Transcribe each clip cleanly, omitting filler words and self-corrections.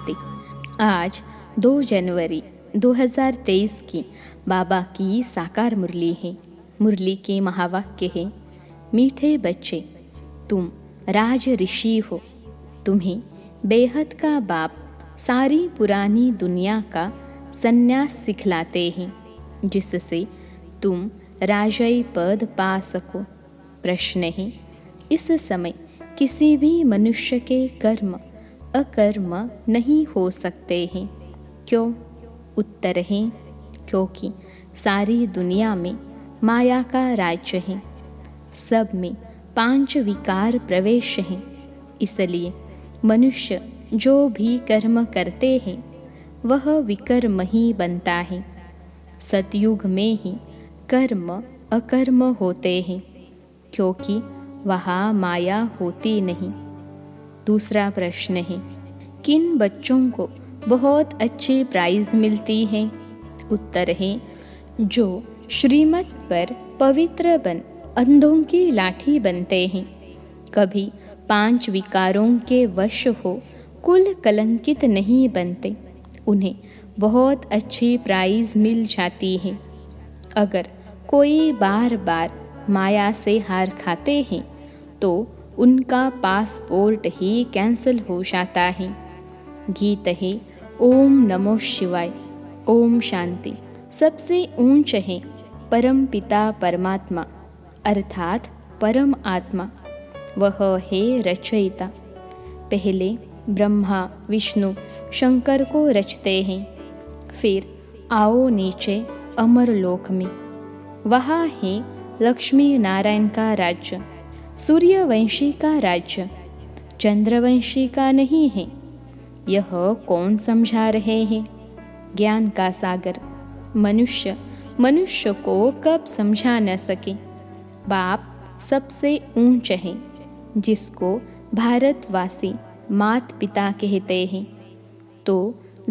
शांति। आज 2 जनवरी 2023 की बाबा की साकार मुरली है। मुरली के महावाक्य है, मीठे बच्चे तुम राज ऋषि हो, तुम्हें बेहद का बाप सारी पुरानी दुनिया का संन्यास सिखलाते हैं, जिससे तुम राजई पद पा सको। प्रश्न है, इस समय किसी भी मनुष्य के कर्म अकर्म नहीं हो सकते हैं, क्यों? उत्तर है, क्योंकि सारी दुनिया में माया का राज्य है, सब में 5 विकार प्रवेश हैं। इसलिए मनुष्य जो भी कर्म करते हैं वह विकर्म ही बनता है। सतयुग में ही कर्म अकर्म होते हैं, क्योंकि वहाँ माया होती नहीं। दूसरा प्रश्न है, किन बच्चों को बहुत अच्छी प्राइज मिलती है? उत्तर है, जो श्रीमत पर पवित्र बन अंधों की लाठी बनते हैं, कभी 5 विकारों के वश हो कुल कलंकित नहीं बनते, उन्हें बहुत अच्छी प्राइज मिल जाती है। अगर कोई बार बार माया से हार खाते हैं तो उनका पासपोर्ट ही कैंसिल हो जाता है। गीत है, ओम नमो शिवाय, ओम शांति। सबसे ऊंच है परम पिता परमात्मा अर्थात परम आत्मा, वह है रचयिता। पहले ब्रह्मा विष्णु शंकर को रचते हैं, फिर आओ नीचे अमरलोक में, वहाँ है लक्ष्मी नारायण का राज्य, सूर्यवंशी का राज्य, चंद्रवंशी का नहीं है। यह कौन समझा रहे हैं? ज्ञान का सागर मनुष्य को कब समझा न सके। बाप सबसे ऊंच है, जिसको भारतवासी मात पिता कहते हैं, तो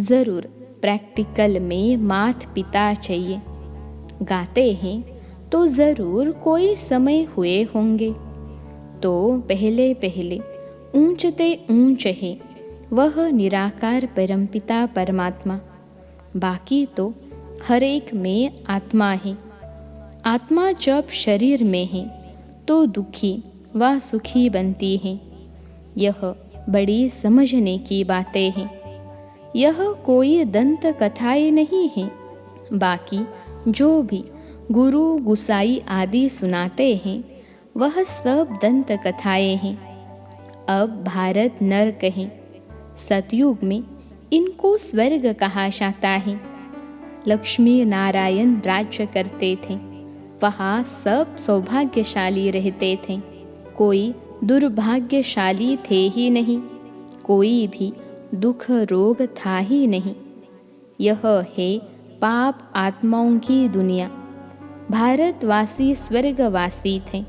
ज़रूर प्रैक्टिकल में मात पिता चाहिए। गाते हैं तो ज़रूर कोई समय हुए होंगे, तो पहले पहले ऊंचते ऊंच है वह निराकार परमपिता परमात्मा। बाकी तो हर एक में आत्मा है। आत्मा जब शरीर में है तो दुखी व सुखी बनती है। यह बड़ी समझने की बातें हैं। यह कोई दंत कथाएं नहीं है। बाकी जो भी गुरु गुसाई आदि सुनाते हैं वह सब दंत कथाएं हैं। अब भारत नरक है। सतयुग में इनको स्वर्ग कहा जाता है। लक्ष्मी नारायण राज्य करते थे, वहाँ सब सौभाग्यशाली रहते थे, कोई दुर्भाग्यशाली थे ही नहीं, कोई भी दुख रोग था ही नहीं। यह है पाप आत्माओं की दुनिया। भारतवासी स्वर्गवासी थे।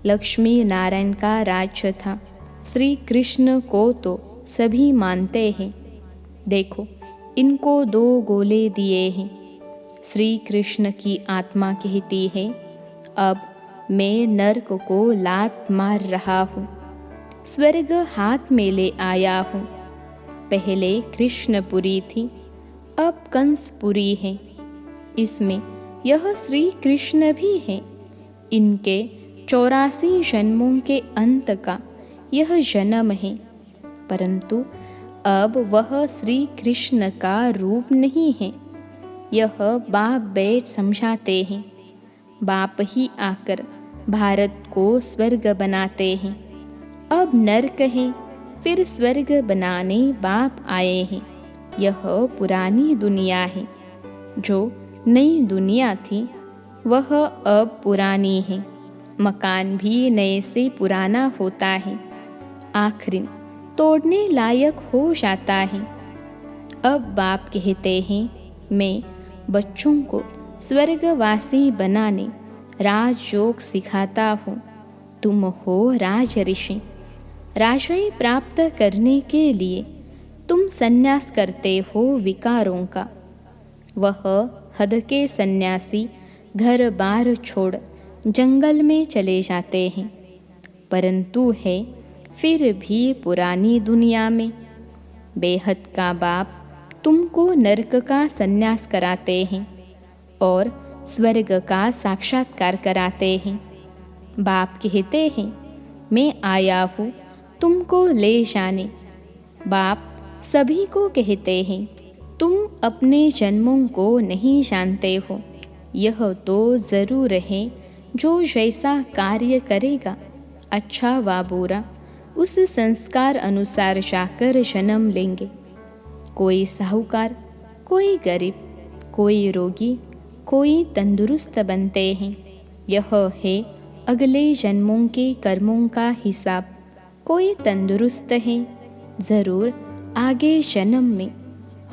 लक्ष्मी नारायण का राज्य था। श्री कृष्ण को तो सभी मानते हैं। देखो, इनको 2 गोले दिए हैं। श्री कृष्ण की आत्मा कहती है, अब मैं नरक को लात मार रहा हूँ, स्वर्ग हाथ में ले आया हूँ। पहले कृष्णपुरी थी, अब कंसपुरी है। इसमें यह श्री कृष्ण भी है। इनके 84 जन्मों के अंत का यह जन्म है, परंतु अब वह श्री कृष्ण का रूप नहीं है। यह बाप बेट समझाते हैं। बाप ही आकर भारत को स्वर्ग बनाते हैं। अब नरक है, फिर स्वर्ग बनाने बाप आए हैं। यह पुरानी दुनिया है। जो नई दुनिया थी वह अब पुरानी है। मकान भी नए से पुराना होता है, आखिर तोड़ने लायक हो जाता है। अब बाप कहते हैं, मैं बच्चों को स्वर्गवासी बनाने राजयोग सिखाता हूँ। तुम हो राज ऋषि। राजय प्राप्त करने के लिए तुम संन्यास करते हो विकारों का। वह हद के सन्यासी घर बार छोड़ जंगल में चले जाते हैं, परंतु है फिर भी पुरानी दुनिया में। बेहद का बाप तुमको नरक का संन्यास कराते हैं और स्वर्ग का साक्षात्कार कराते हैं। बाप कहते हैं, मैं आया हूँ तुमको ले जाने। बाप सभी को कहते हैं, तुम अपने जन्मों को नहीं जानते हो। यह तो ज़रूर है, जो जैसा कार्य करेगा, अच्छा व बुरा, उस संस्कार अनुसार जाकर जन्म लेंगे। कोई साहूकार, कोई गरीब, कोई रोगी, कोई तंदुरुस्त बनते हैं। यह है अगले जन्मों के कर्मों का हिसाब। कोई तंदुरुस्त है, ज़रूर आगे जन्म में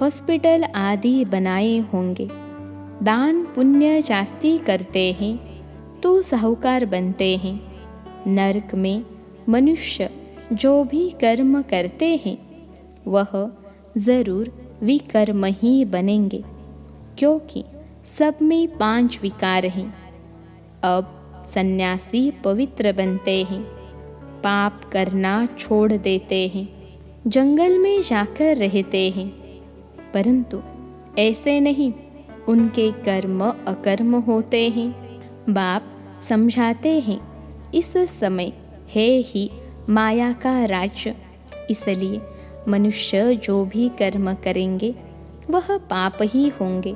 हॉस्पिटल आदि बनाए होंगे। दान पुण्य जास्ती करते हैं तो साहूकार बनते हैं। नरक में मनुष्य जो भी कर्म करते हैं वह ज़रूर विकर्म ही बनेंगे, क्योंकि सब में 5 विकार हैं। अब सन्यासी पवित्र बनते हैं, पाप करना छोड़ देते हैं, जंगल में जाकर रहते हैं। परंतु ऐसे नहीं, उनके कर्म अकर्म होते हैं। बाप समझाते हैं, इस समय है ही माया का राज्य, इसलिए मनुष्य जो भी कर्म करेंगे वह पाप ही होंगे।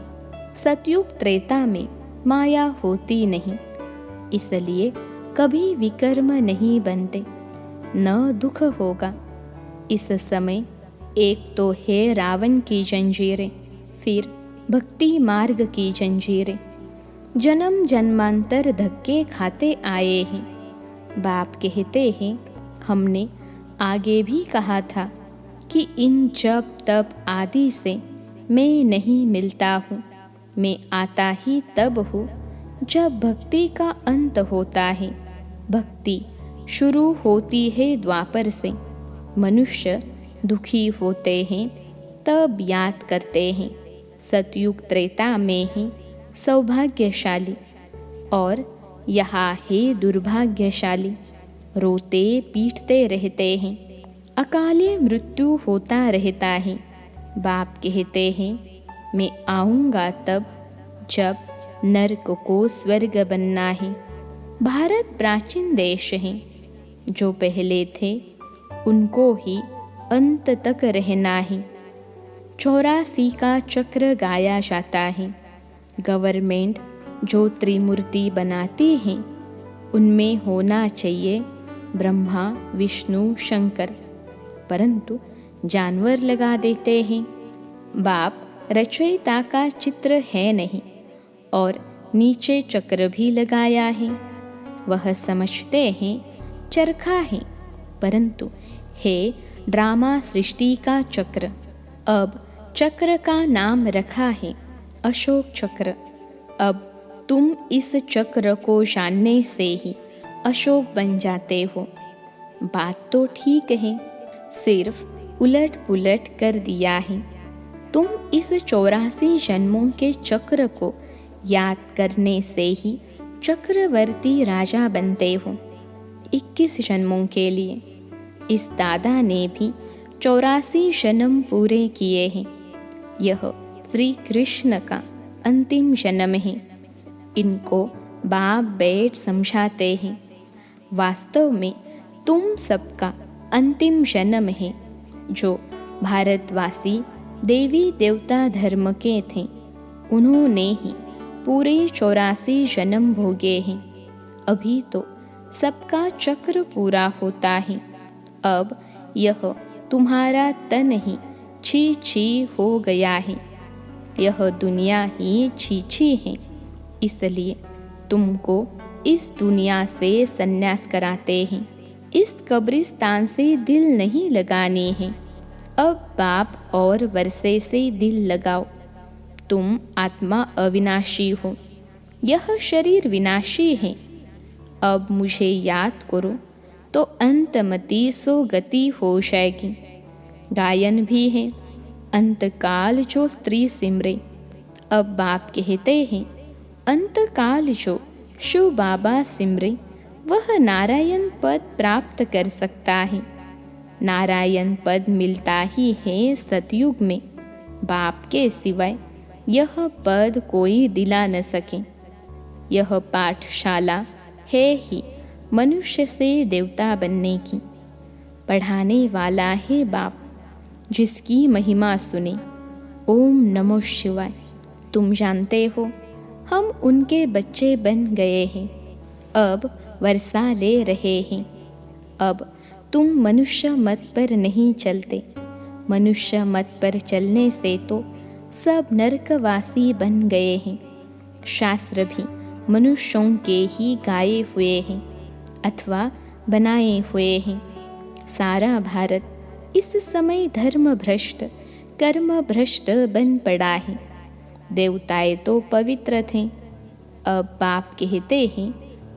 सतयुग त्रेता में माया होती नहीं, इसलिए कभी विकर्म नहीं बनते, न दुख होगा। इस समय एक तो है रावण की जंजीरें, फिर भक्ति मार्ग की जंजीरें। जन्म जन्मांतर धक्के खाते आए हैं। बाप कहते हैं, हमने आगे भी कहा था कि इन जप तप आदि से मैं नहीं मिलता हूँ। मैं आता ही तब हूँ जब भक्ति का अंत होता है। भक्ति शुरू होती है द्वापर से। मनुष्य दुखी होते हैं तब याद करते हैं। सतयुग त्रेता में ही सौभाग्यशाली और यहाँ है दुर्भाग्यशाली। रोते पीटते रहते हैं, अकाले मृत्यु होता रहता है। बाप कहते हैं, मैं आऊँगा तब जब नरक को स्वर्ग बनना है। भारत प्राचीन देश है, जो पहले थे उनको ही अंत तक रहना है। 84 का चक्र गाया जाता है। गवर्नमेंट जो त्रिमूर्ति बनाती है उनमें होना चाहिए ब्रह्मा विष्णु शंकर, परंतु जानवर लगा देते हैं। बाप रचयिता का चित्र है नहीं और नीचे चक्र भी लगाया है। वह समझते हैं चरखा है, परंतु है ड्रामा सृष्टि का चक्र। अब चक्र का नाम रखा है अशोक चक्र। अब तुम इस चक्र को जानने से ही अशोक बन जाते हो। बात तो ठीक है, सिर्फ उलट पुलट कर दिया है। तुम इस 84 जन्मों के चक्र को याद करने से ही चक्रवर्ती राजा बनते हो। 21 जन्मों के लिए इस दादा ने भी 84 जन्म पूरे किए हैं। यह श्री कृष्ण का अंतिम जन्म है। इनको बाप बैठ समझाते हैं, वास्तव में तुम सबका अंतिम जन्म है। जो भारतवासी देवी देवता धर्म के थे उन्होंने ही पूरे 84 जन्म भोगे हैं। अभी तो सबका चक्र पूरा होता है। अब यह तुम्हारा तन ही छी छी हो गया है। यह दुनिया ही छी छी है, इसलिए तुमको इस दुनिया से संन्यास कराते हैं। इस कब्रिस्तान से दिल नहीं लगानी है। अब बाप और वर्षे से दिल लगाओ। तुम आत्मा अविनाशी हो, यह शरीर विनाशी है। अब मुझे याद करो तो अंतमति सो गति हो जाएगी। गायन भी है, अंतकाल जो स्त्री सिमरे। अब बाप कहते हैं, अंतकाल जो शिव बाबा सिमरे वह नारायण पद प्राप्त कर सकता है। नारायण पद मिलता ही है सतयुग में, बाप के सिवाय यह पद कोई दिला न सके। यह पाठशाला है ही मनुष्य से देवता बनने की। पढ़ाने वाला है बाप, जिसकी महिमा सुने। ओम नमो शिवाय। तुम जानते हो, हम उनके बच्चे बन गए हैं, अब वर्षा ले रहे हैं। अब तुम मनुष्य मत पर नहीं चलते। मनुष्य मत पर चलने से तो सब नरकवासी बन गए हैं। शास्त्र भी मनुष्यों के ही गाए हुए हैं अथवा बनाए हुए हैं। सारा भारत इस समय धर्म भ्रष्ट, कर्म भ्रष्ट बन पड़ा है। देवताएं तो पवित्र थे। अब बाप कहते हैं,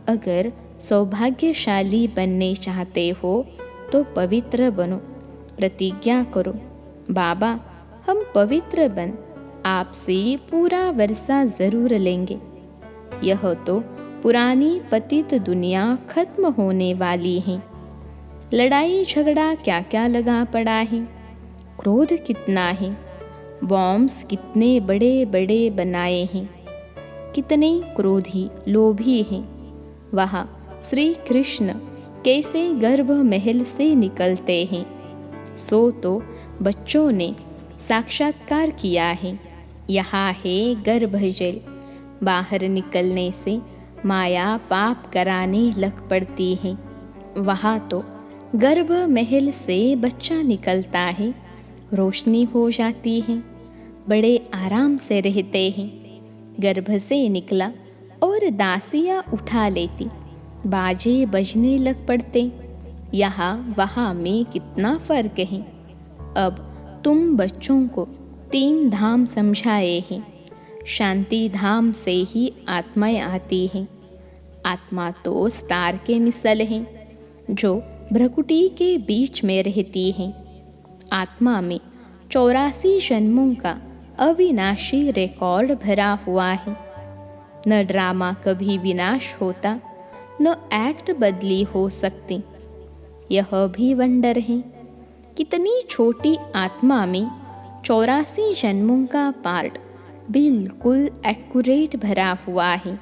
अगर सौभाग्यशाली बनने चाहते हो तो पवित्र बनो। प्रतिज्ञा करो, बाबा हम पवित्र बन आपसे पूरा वर्षा जरूर लेंगे। यह तो पुरानी पतित दुनिया खत्म होने वाली है। लड़ाई झगड़ा क्या क्या लगा पड़ा है, क्रोध कितना है, बॉम्ब्स कितने बड़े बड़े बनाए हैं, कितने क्रोधी लोभी हैं। वहाँ श्री कृष्ण कैसे गर्भ महल से निकलते हैं, सो तो बच्चों ने साक्षात्कार किया है। यहाँ है गर्भ जेल। बाहर निकलने से माया पाप कराने लग पड़ती है। वहाँ तो गर्भ महल से बच्चा निकलता है, रोशनी हो जाती है, बड़े आराम से रहते हैं। गर्भ से निकला और दासियाँ उठा लेती, बाजे बजने लग पड़ते। यहाँ वहाँ में कितना फर्क है। अब तुम बच्चों को 3 धाम समझाए हैं। शांति धाम से ही आत्माएं आती हैं। आत्मा तो स्टार के मिसल हैं, जो भ्रकुटी के बीच में रहती हैं। आत्मा में 84 जन्मों का अविनाशी रिकॉर्ड भरा हुआ है। न ड्रामा कभी विनाश होता, न एक्ट बदली हो सकती। यह भी वंडर है, कितनी छोटी आत्मा में 84 जन्मों का पार्ट बिल्कुल एक्यूरेट भरा हुआ है।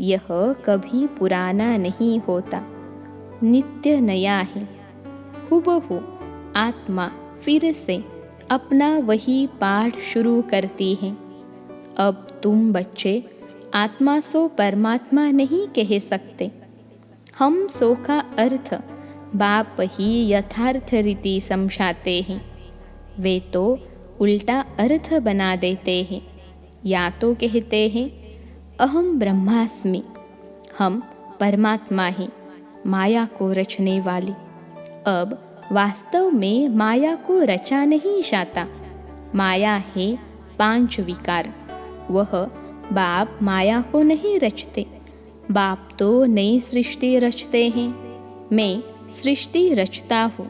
यह कभी पुराना नहीं होता, नित्य नया है। हुबहू आत्मा फिर से अपना वही पाठ शुरू करती है। अब तुम बच्चे आत्मा सो परमात्मा नहीं कह सकते। हम सो का अर्थ बाप ही यथार्थ रीति समझाते हैं। वे तो उल्टा अर्थ बना देते हैं। या तो कहते हैं अहम ब्रह्मास्मि, हम परमात्मा हैं, माया को रचने वाली। अब वास्तव में माया को रचा नहीं जाता। माया है 5 विकार। वह बाप माया को नहीं रचते। बाप तो नई सृष्टि रचते हैं। मैं सृष्टि रचता हूँ,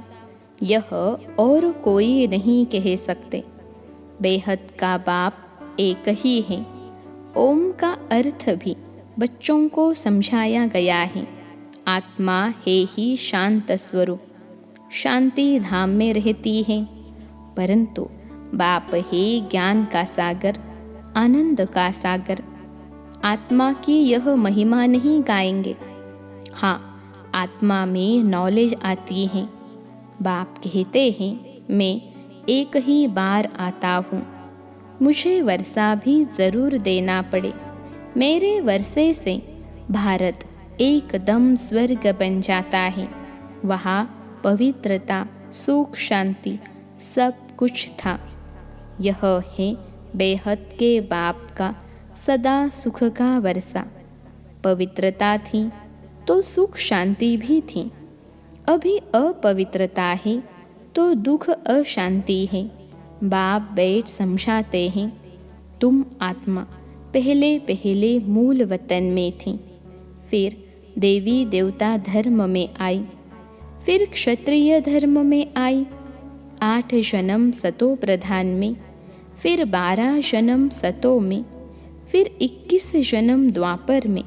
यह और कोई नहीं कह सकते। बेहद का बाप एक ही है। ओम का अर्थ भी बच्चों को समझाया गया है। आत्मा है ही शांत स्वरूप, शांति धाम में रहती है। परंतु बाप है ज्ञान का सागर, आनंद का सागर। आत्मा की यह महिमा नहीं गाएंगे। हाँ, आत्मा में नॉलेज आती है। बाप कहते हैं मैं एक ही बार आता हूँ, मुझे वर्षा भी जरूर देना पड़े। मेरे वर्षे से भारत एकदम स्वर्ग बन जाता है। वहाँ पवित्रता, सुख, शांति सब कुछ था। यह है बेहद के बाप का सदा सुख का वर्षा। पवित्रता थी तो सुख शांति भी थी। अभी अपवित्रता है तो दुख अशांति है। बाप बैठ समझाते हैं, तुम आत्मा पहले पहले मूल वतन में थी, फिर देवी देवता धर्म में आई, फिर क्षत्रिय धर्म में आई, 8 जन्म सतो प्रधान में, फिर 12 जन्म सतो में, फिर 21 जन्म द्वापर में,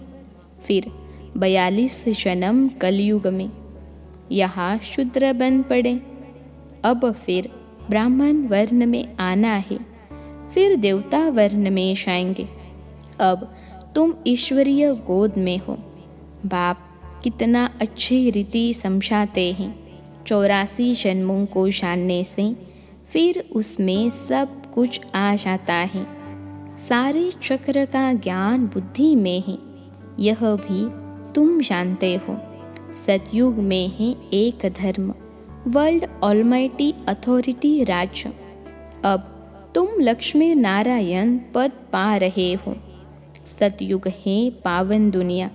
फिर 42 जन्म कलयुग में। यहाँ शूद्र बन पड़े। अब फिर ब्राह्मण वर्ण में आना है, फिर देवता वर्ण में जाएंगे। अब तुम ईश्वरीय गोद में हो। बाप कितना अच्छी रीति समझाते हैं। 84 जन्मों को जानने से फिर उसमें सब कुछ आ जाता है। सारे चक्र का ज्ञान बुद्धि में है, यह भी तुम जानते हो। सतयुग में है एक धर्म, वर्ल्ड ऑलमाइटी अथॉरिटी राज्य। अब तुम लक्ष्मी नारायण पद पा रहे हो। सतयुग है पावन दुनिया,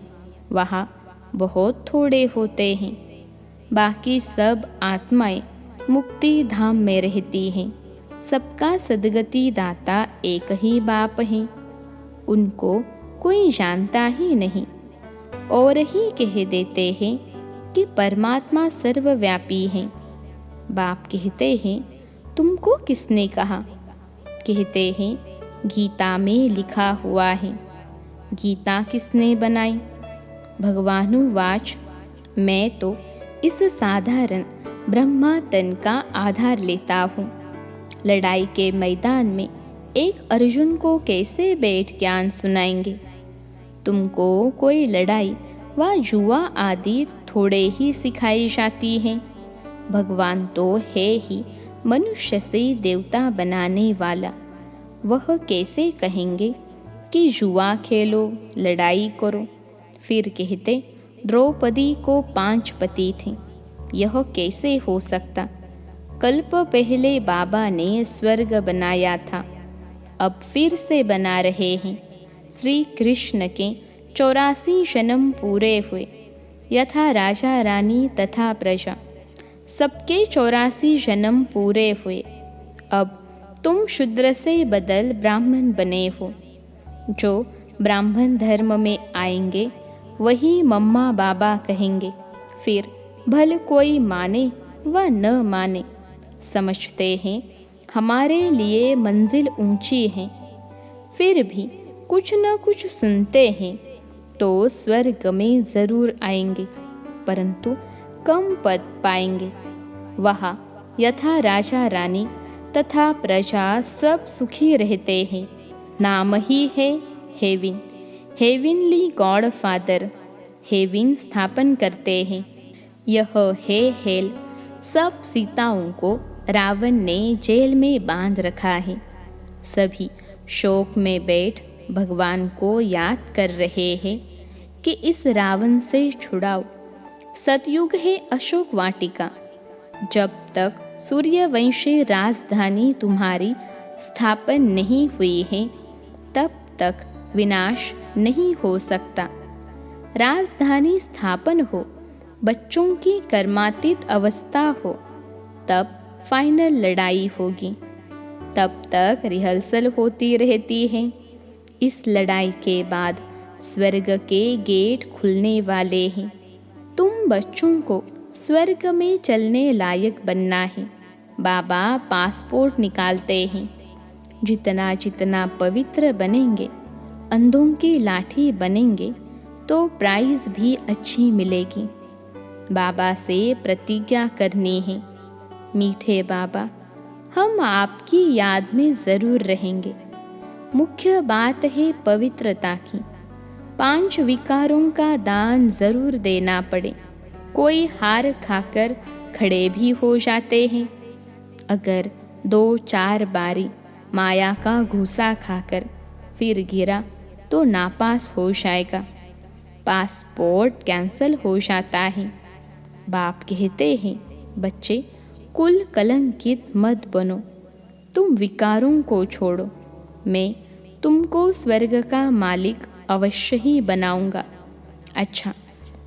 वहाँ बहुत थोड़े होते हैं। बाकी सब आत्माएं मुक्ति धाम में रहती हैं। सबका सद्गति दाता एक ही बाप है, उनको कोई जानता ही नहीं। और ही कह देते हैं कि परमात्मा सर्वव्यापी है। बाप कहते हैं तुमको किसने कहा? कहते हैं गीता में लिखा हुआ है। गीता किसने बनाई? भगवानुवाच मैं तो इस साधारण ब्रह्मा तन का आधार लेता हूँ। लड़ाई के मैदान में एक अर्जुन को कैसे बैठ ज्ञान सुनाएंगे? तुमको कोई लड़ाई व जुआ आदि थोड़े ही सिखाई जाती हैं। भगवान तो है ही मनुष्य से देवता बनाने वाला। वह कैसे कहेंगे कि जुआ खेलो, लड़ाई करो? फिर कहते द्रौपदी को 5 पति थे। यह कैसे हो सकता? कल्प पहले बाबा ने स्वर्ग बनाया था, अब फिर से बना रहे हैं। श्री कृष्ण के 84 जन्म पूरे हुए। यथा राजा रानी तथा प्रजा, सबके 84 जन्म पूरे हुए। अब तुम शूद्र से बदल ब्राह्मण बने हो। जो ब्राह्मण धर्म में आएंगे वही मम्मा बाबा कहेंगे। फिर भले कोई माने व न माने, समझते हैं हमारे लिए मंजिल ऊंची है। फिर भी कुछ न कुछ सुनते हैं तो स्वर्ग में जरूर आएंगे, परंतु कम पद पाएंगे। वहाँ यथा राजा रानी तथा प्रजा सब सुखी रहते हैं। नाम ही है हेविन, हेविनली गॉड फादर। हेविन स्थापन करते हैं। यह है हेल। सब सीताओं को रावण ने जेल में बांध रखा है। सभी शोक में बैठ भगवान को याद कर रहे हैं कि इस रावण से छुड़ाओ। सतयुग है अशोक वाटिका। जब तक सूर्यवंशी राजधानी तुम्हारी स्थापन नहीं हुई है, तब तक विनाश नहीं हो सकता। राजधानी स्थापन हो, बच्चों की कर्मातीत अवस्था हो, तब फाइनल लड़ाई होगी। तब तक रिहर्सल होती रहती है। इस लड़ाई के बाद स्वर्ग के गेट खुलने वाले हैं। तुम बच्चों को स्वर्ग में चलने लायक बनना है। बाबा पासपोर्ट निकालते हैं। जितना जितना पवित्र बनेंगे, अंधों की लाठी बनेंगे, तो प्राइज भी अच्छी मिलेगी। बाबा से प्रतिज्ञा करनी है, मीठे बाबा हम आपकी याद में ज़रूर रहेंगे। मुख्य बात है पवित्रता की। 5 विकारों का दान ज़रूर देना पड़े। कोई हार खाकर खड़े भी हो जाते हैं। अगर 2-4 बारी माया का घूसा खाकर फिर गिरा तो नापास हो जाएगा, पासपोर्ट कैंसल हो जाता है। बाप कहते हैं बच्चे कुल कलंकित मत बनो, तुम विकारों को छोड़ो। मैं तुमको स्वर्ग का मालिक अवश्य ही बनाऊंगा। अच्छा,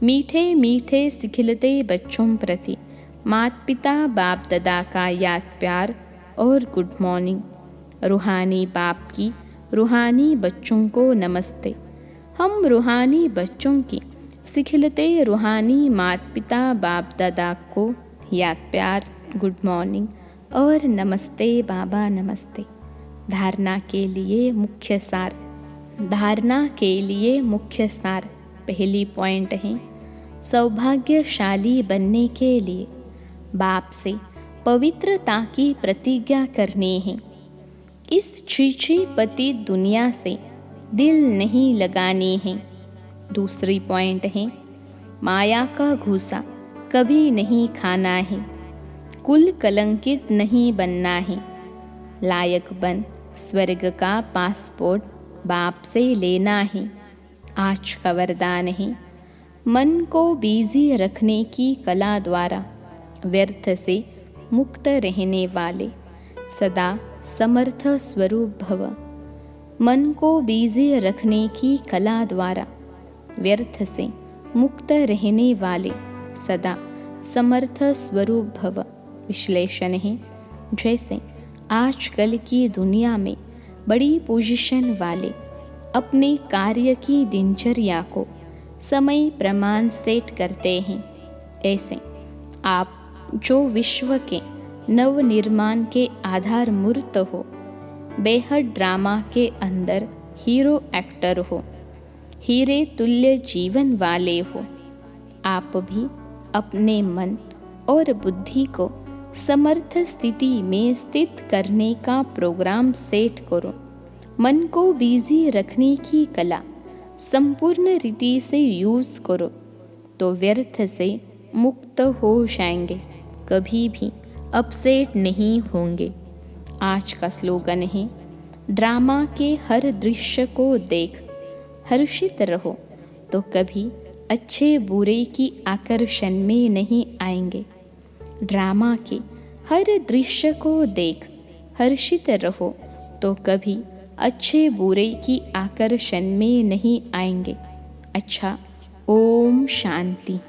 मीठे मीठे सिखिलते बच्चों प्रति माता पिता बाप दादा का याद प्यार और गुड मॉर्निंग। रूहानी बाप की रूहानी बच्चों को नमस्ते। हम रूहानी बच्चों की सिखिलते रूहानी माता पिता बाप दादा को याद प्यार, गुड मॉर्निंग और नमस्ते बाबा नमस्ते। धारणा के लिए मुख्य सार। धारणा के लिए मुख्य सार पहली पॉइंट है, सौभाग्यशाली बनने के लिए बाप से पवित्रता की प्रतिज्ञा करनी है। इस छीछी पति दुनिया से दिल नहीं लगानी है। दूसरी पॉइंट है, माया का घूसा कभी नहीं खाना है। कुल कलंकित नहीं बनना है। लायक बन स्वर्ग का पासपोर्ट बाप से लेना है। आज का वरदान है, मन को बिजी रखने की कला द्वारा व्यर्थ से मुक्त रहने वाले सदा समर्थ स्वरूप भव। मन को बिजी रखने की कला द्वारा व्यर्थ से मुक्त रहने वाले सदा समर्थ स्वरूप भव। विश्लेषण है, जैसे आजकल की दुनिया में बड़ी पोजीशन वाले अपने कार्य की दिनचर्या को समय प्रमाण सेट करते हैं, ऐसे आप जो विश्व के नवनिर्माण के आधार मूर्त हो, बेहद ड्रामा के अंदर हीरो एक्टर हो, हीरे तुल्य जीवन वाले हो, आप भी अपने मन और बुद्धि को समर्थ स्थिति में स्थित करने का प्रोग्राम सेट करो। मन को बिजी रखने की कला संपूर्ण रीति से यूज करो तो व्यर्थ से मुक्त हो जाएंगे, कभी भी अपसेट नहीं होंगे। आज का स्लोगन है, ड्रामा के हर दृश्य को देख हर्षित रहो तो कभी अच्छे बुरे की आकर्षण में नहीं आएंगे। ड्रामा के हर दृश्य को देख हर्षित रहो तो कभी अच्छे बुरे की आकर्षण में नहीं आएंगे। अच्छा, ओम शांति।